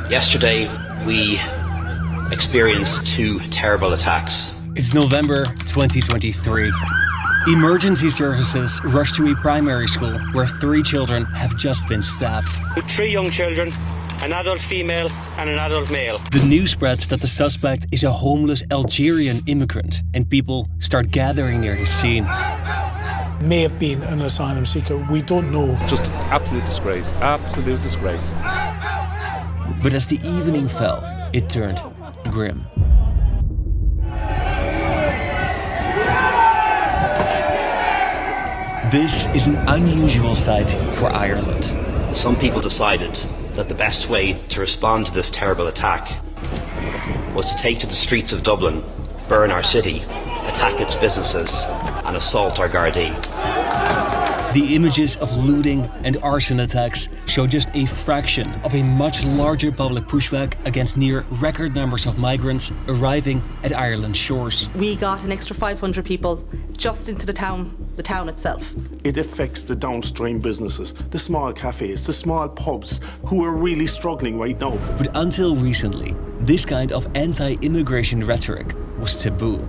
Yesterday, we experienced two terrible attacks. It's November 2023. Emergency services rush to a primary school where 3 children have just been stabbed. 3 young children, an adult female and an adult male. The news spreads that the suspect is a homeless Algerian immigrant, and people start gathering near his scene. May have been an asylum seeker, we don't know. Just absolute disgrace, absolute disgrace. But as the evening fell, it turned grim. This is an unusual sight for Ireland. Some people decided that the best way to respond to this terrible attack was to take to the streets of Dublin, burn our city, attack its businesses, and assault our Gardaí. The images of looting and arson attacks show just a fraction of a much larger public pushback against near record numbers of migrants arriving at Ireland's shores. We got an extra 500 people just into the town itself. It affects the downstream businesses, the small cafes, the small pubs, who are really struggling right now. But until recently, this kind of anti-immigration rhetoric was taboo.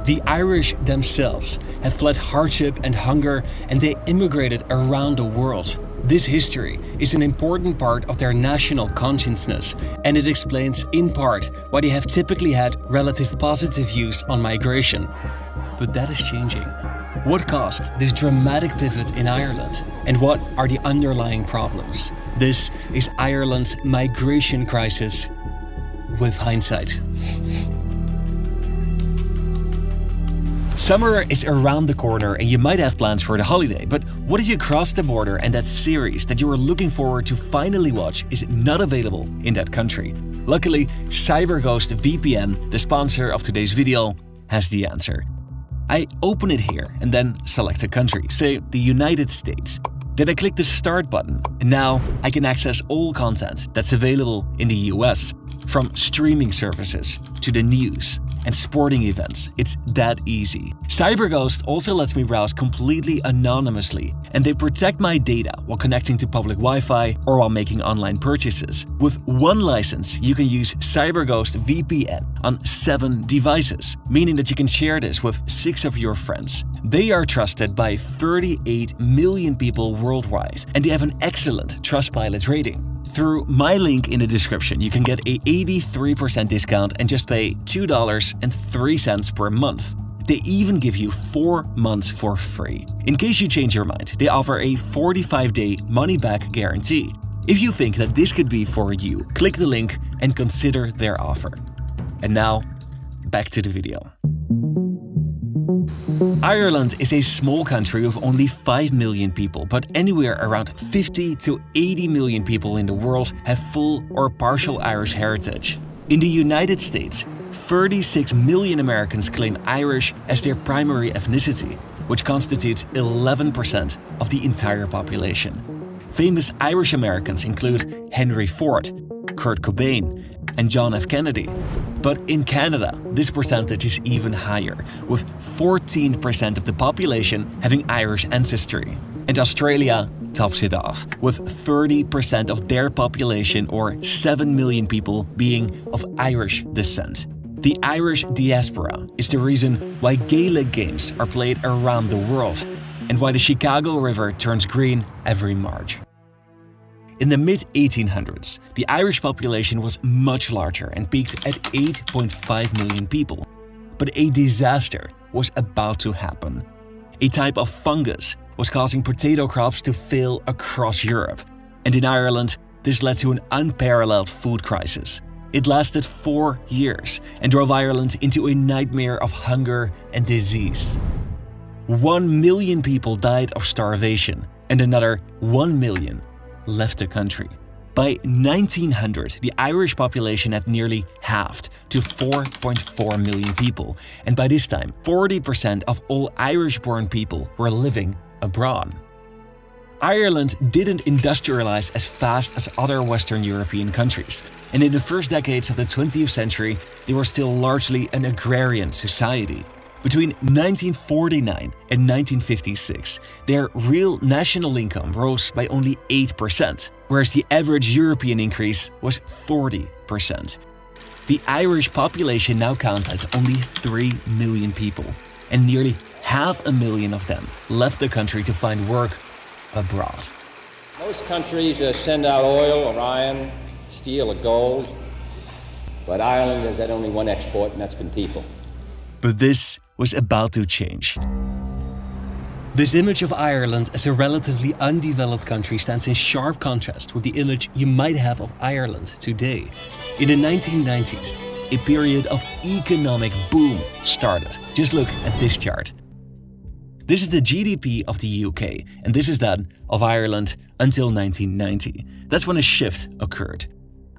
The Irish themselves have fled hardship and hunger, and they immigrated around the world. This history is an important part of their national consciousness, and it explains in part why they have typically had relative positive views on migration. But that is changing. What caused this dramatic pivot in Ireland? And what are the underlying problems? This is Ireland's migration crisis with hindsight. Summer is around the corner and you might have plans for the holiday, but what if you cross the border and that series that you were looking forward to finally watch is not available in that country? Luckily, CyberGhost VPN, the sponsor of today's video, has the answer. I open it here and then select a country, say the United States. Then I click the Start button, and now I can access all content that's available in the US, from streaming services to the news and sporting events. It's that easy. CyberGhost also lets me browse completely anonymously, and they protect my data while connecting to public Wi-Fi or while making online purchases. With one license, you can use CyberGhost VPN on 7 devices, meaning that you can share this with 6 of your friends. They are trusted by 38 million people worldwide, and they have an excellent Trustpilot rating. Through my link in the description, you can get a 83% discount and just pay $2.03 per month. They even give you 4 months for free. In case you change your mind, they offer a 45-day money-back guarantee. If you think that this could be for you, click the link and consider their offer. And now, back to the video. Ireland is a small country of only 5 million people, but anywhere around 50 to 80 million people in the world have full or partial Irish heritage. In the United States, 36 million Americans claim Irish as their primary ethnicity, which constitutes 11% of the entire population. Famous Irish Americans include Henry Ford, Kurt Cobain, and John F. Kennedy. But in Canada, this percentage is even higher, with 14% of the population having Irish ancestry. And Australia tops it off, with 30% of their population, or 7 million people, being of Irish descent. The Irish diaspora is the reason why Gaelic games are played around the world, and why the Chicago River turns green every March. In the mid-1800s, the Irish population was much larger and peaked at 8.5 million people. But a disaster was about to happen. A type of fungus was causing potato crops to fail across Europe. And in Ireland, this led to an unparalleled food crisis. It lasted 4 years and drove Ireland into a nightmare of hunger and disease. 1 million people died of starvation, and another 1 million left the country. By 1900, the Irish population had nearly halved to 4.4 million people, and by this time, 40% of all Irish-born people were living abroad. Ireland didn't industrialize as fast as other Western European countries, and in the first decades of the 20th century, they were still largely an agrarian society. Between 1949 and 1956, their real national income rose by only 8%, whereas the average European increase was 40%. The Irish population now counts at only 3 million people, and nearly 500,000 of them left the country to find work abroad. Most countries send out oil or iron, steel or gold, but Ireland has had only one export, and that's been people. But this was about to change. This image of Ireland as a relatively undeveloped country stands in sharp contrast with the image you might have of Ireland today. In the 1990s, a period of economic boom started. Just look at this chart. This is the GDP of the UK, and this is that of Ireland until 1990. That's when a shift occurred.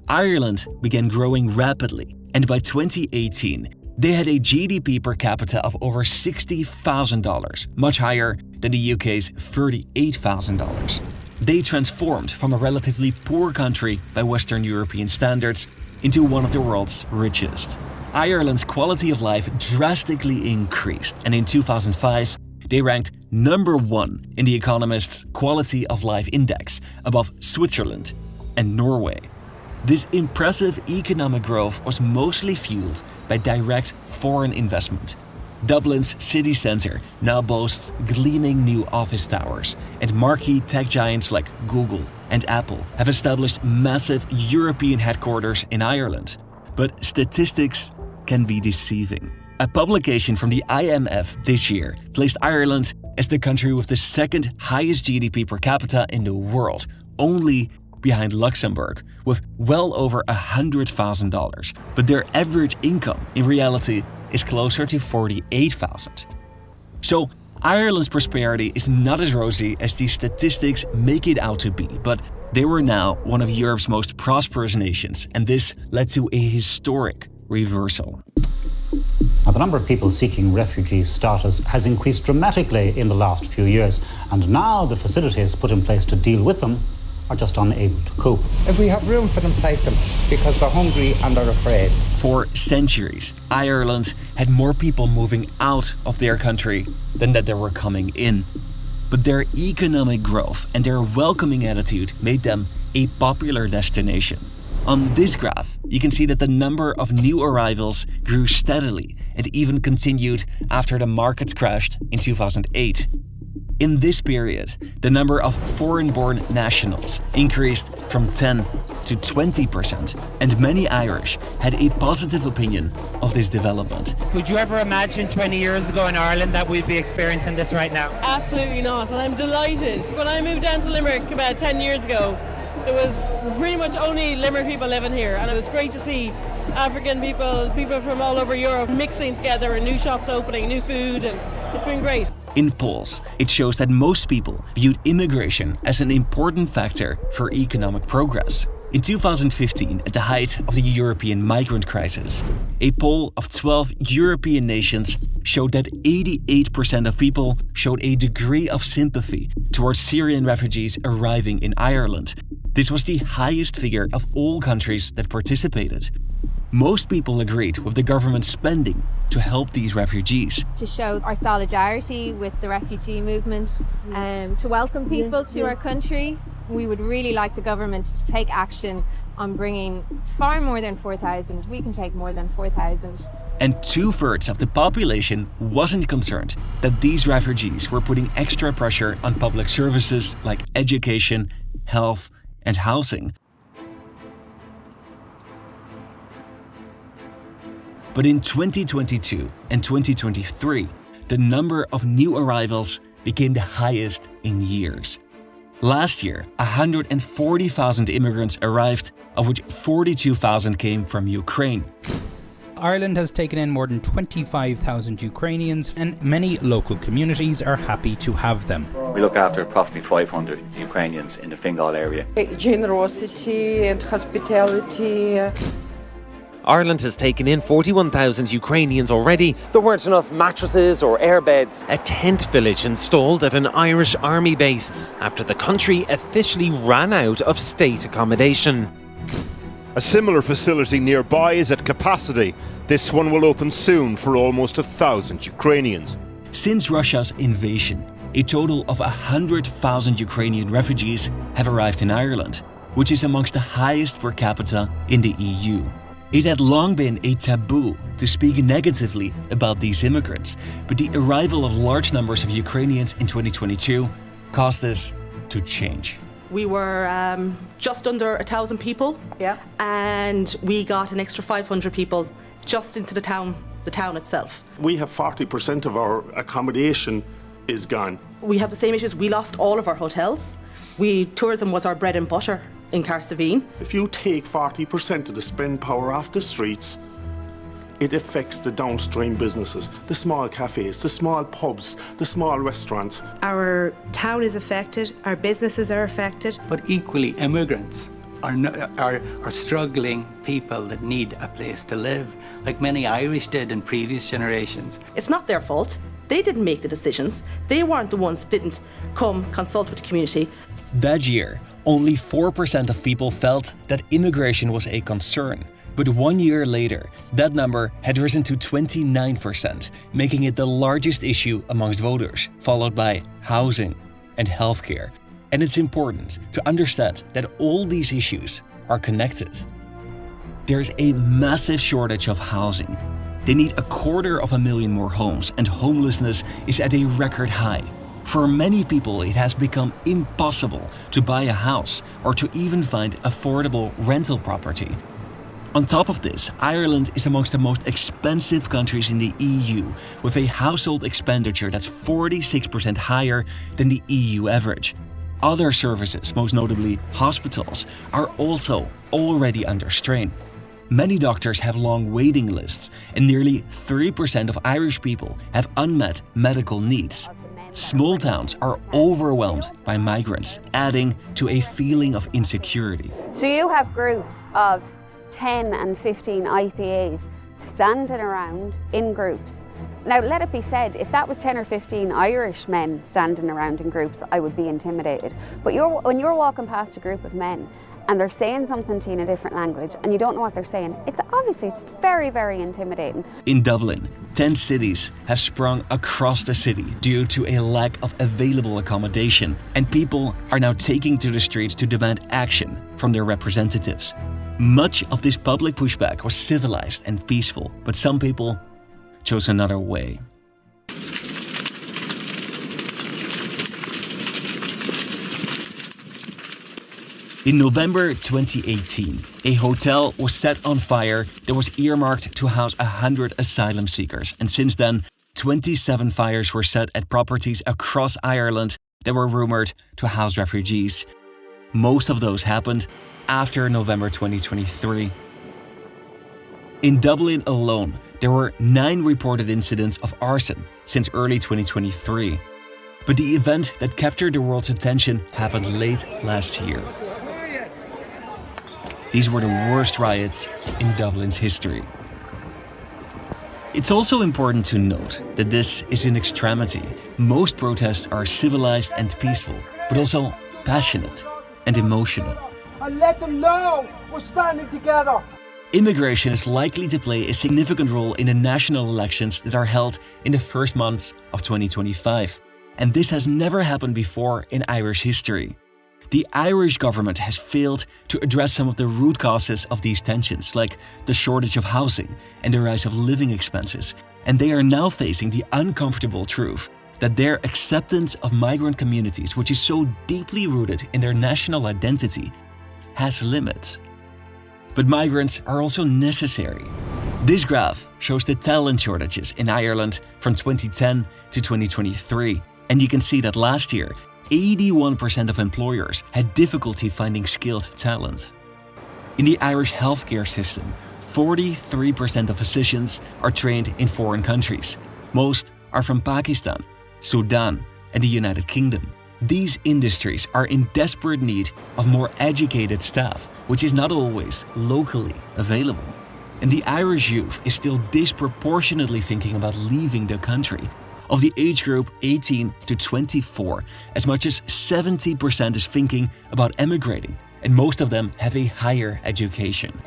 Ireland began growing rapidly, and by 2018, they had a GDP per capita of over $60,000, much higher than the UK's $38,000. They transformed from a relatively poor country by Western European standards into one of the world's richest. Ireland's quality of life drastically increased, and in 2005, they ranked number 1 in The Economist's Quality of Life Index, above Switzerland and Norway. This impressive economic growth was mostly fueled by direct foreign investment. Dublin's city centre now boasts gleaming new office towers, and marquee tech giants like Google and Apple have established massive European headquarters in Ireland. But statistics can be deceiving. A publication from the IMF this year placed Ireland as the country with the second highest GDP per capita in the world, only behind Luxembourg, with well over $100,000. But their average income, in reality, is closer to $48,000. So Ireland's prosperity is not as rosy as these statistics make it out to be, but they were now one of Europe's most prosperous nations, and this led to a historic reversal. Now, the number of people seeking refugee status has increased dramatically in the last few years, and now the facilities put in place to deal with them are just unable to cope. If we have room for them, take them, because they're hungry and they're afraid. For centuries, Ireland had more people moving out of their country than that there were coming in. But their economic growth and their welcoming attitude made them a popular destination. On this graph, you can see that the number of new arrivals grew steadily and even continued after the markets crashed in 2008. In this period, the number of foreign-born nationals increased from 10 to 20%, and many Irish had a positive opinion of this development. Could you ever imagine 20 years ago in Ireland that we'd be experiencing this right now? Absolutely not, and I'm delighted. When I moved down to Limerick about 10 years ago, there was pretty much only Limerick people living here, and it was great to see African people from all over Europe mixing together and new shops opening, new food, and it's been great. In polls, it shows that most people viewed immigration as an important factor for economic progress. In 2015, at the height of the European migrant crisis, a poll of 12 European nations showed that 88% of people showed a degree of sympathy towards Syrian refugees arriving in Ireland. This was the highest figure of all countries that participated. Most people agreed with the government spending to help these refugees. To show our solidarity with the refugee movement, to welcome people to our country. We would really like the government to take action on bringing far more than 4,000. We can take more than 4,000. And 2/3 of the population wasn't concerned that these refugees were putting extra pressure on public services like education, health, and housing. But in 2022 and 2023, the number of new arrivals became the highest in years. Last year, 140,000 immigrants arrived, of which 42,000 came from Ukraine. Ireland has taken in more than 25,000 Ukrainians, and many local communities are happy to have them. We look after approximately 500 Ukrainians in the Fingal area. Generosity and hospitality. Ireland has taken in 41,000 Ukrainians already. There weren't enough mattresses or airbeds. A tent village installed at an Irish army base after the country officially ran out of state accommodation. A similar facility nearby is at capacity. This one will open soon for almost 1,000 Ukrainians. Since Russia's invasion, a total of 100,000 Ukrainian refugees have arrived in Ireland. which is amongst the highest per capita in the EU. It had long been a taboo to speak negatively about these immigrants, but the arrival of large numbers of Ukrainians in 2022 caused this to change. We were just under 1,000 people, and we got an extra 500 people just into the town itself. We have 40% of our accommodation is gone. We have the same issues. We lost all of our hotels. Tourism was our bread and butter in Carsavine. If you take 40% of the spend power off the streets, it affects the downstream businesses, the small cafes, the small pubs, the small restaurants. Our town is affected, our businesses are affected. But equally, immigrants are struggling people that need a place to live, like many Irish did in previous generations. It's not their fault. They didn't make the decisions. They weren't the ones that didn't come consult with the community. That year, only 4% of people felt that immigration was a concern. But 1 year later, that number had risen to 29%, making it the largest issue amongst voters, followed by housing and healthcare. And it's important to understand that all these issues are connected. There's a massive shortage of housing. They need 250,000 more homes, and homelessness is at a record high. For many people, it has become impossible to buy a house or to even find affordable rental property. On top of this, Ireland is amongst the most expensive countries in the EU, with a household expenditure that's 46% higher than the EU average. Other services, most notably hospitals, are also already under strain. Many doctors have long waiting lists, and nearly 3% of Irish people have unmet medical needs. Small towns are overwhelmed by migrants, adding to a feeling of insecurity. So you have groups of 10 and 15 IPAs standing around in groups. Now, let it be said, if that was 10 or 15 Irish men standing around in groups, I would be intimidated. But when you're walking past a group of men and they're saying something to you in a different language and you don't know what they're saying, it's very, very intimidating. In Dublin, 10 cities have sprung across the city due to a lack of available accommodation, and people are now taking to the streets to demand action from their representatives. Much of this public pushback was civilized and peaceful, but some people chose another way. In November 2018, a hotel was set on fire that was earmarked to house 100 asylum seekers, and since then, 27 fires were set at properties across Ireland that were rumored to house refugees. Most of those happened after November 2023. In Dublin alone, there were 9 reported incidents of arson since early 2023. But the event that captured the world's attention happened late last year. These were the worst riots in Dublin's history. It's also important to note that this is an extremity. Most protests are civilized and peaceful, but also passionate and emotional. And let them know we're standing together. Immigration is likely to play a significant role in the national elections that are held in the first months of 2025. And this has never happened before in Irish history. The Irish government has failed to address some of the root causes of these tensions, like the shortage of housing and the rise of living expenses. And they are now facing the uncomfortable truth that their acceptance of migrant communities, which is so deeply rooted in their national identity, has limits. But migrants are also necessary. This graph shows the talent shortages in Ireland from 2010 to 2023. And you can see that last year, 81% of employers had difficulty finding skilled talent. In the Irish healthcare system, 43% of physicians are trained in foreign countries. Most are from Pakistan, Sudan, and the United Kingdom. These industries are in desperate need of more educated staff, which is not always locally available. And the Irish youth is still disproportionately thinking about leaving the country. Of the age group 18 to 24, as much as 70% is thinking about emigrating, and most of them have a higher education.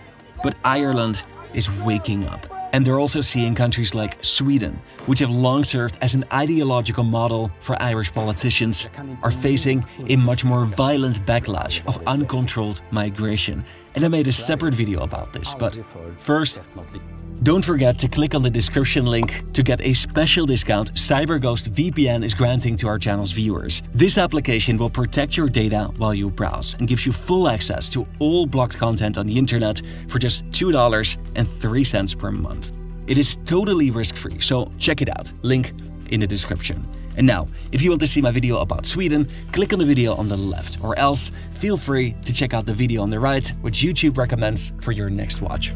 But Ireland is waking up, And they're also seeing countries like Sweden, which have long served as an ideological model for Irish politicians, are facing a much more violent backlash of uncontrolled migration. And I made a separate video about this, but first, don't forget to click on the description link to get a special discount CyberGhost VPN is granting to our channel's viewers. This application will protect your data while you browse and gives you full access to all blocked content on the internet for just $2.03 per month. It is totally risk-free, so check it out. Link in the description. And now, if you want to see my video about Sweden, click on the video on the left, or else feel free to check out the video on the right, which YouTube recommends for your next watch.